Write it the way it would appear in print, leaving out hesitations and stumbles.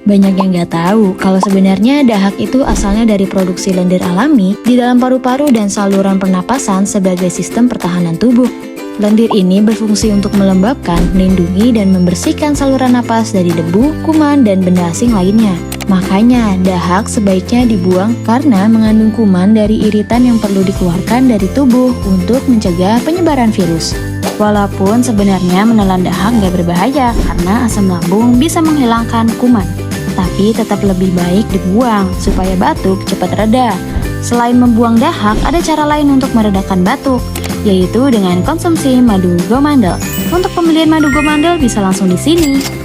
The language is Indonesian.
Banyak yang nggak tahu kalau sebenarnya dahak itu asalnya dari produksi lendir alami di dalam paru-paru dan saluran pernapasan sebagai sistem pertahanan tubuh. Lendir ini berfungsi untuk melembabkan, melindungi, dan membersihkan saluran napas dari debu, kuman, dan benda asing lainnya. Makanya, dahak sebaiknya dibuang karena mengandung kuman dari iritan yang perlu dikeluarkan dari tubuh untuk mencegah penyebaran virus. Walaupun sebenarnya menelan dahak nggak berbahaya karena asam lambung bisa menghilangkan kuman. Tapi tetap lebih baik dibuang supaya batuk cepat reda. Selain membuang dahak, ada cara lain untuk meredakan batuk, yaitu dengan konsumsi madu gomandel. Untuk pembelian madu gomandel bisa langsung di sini.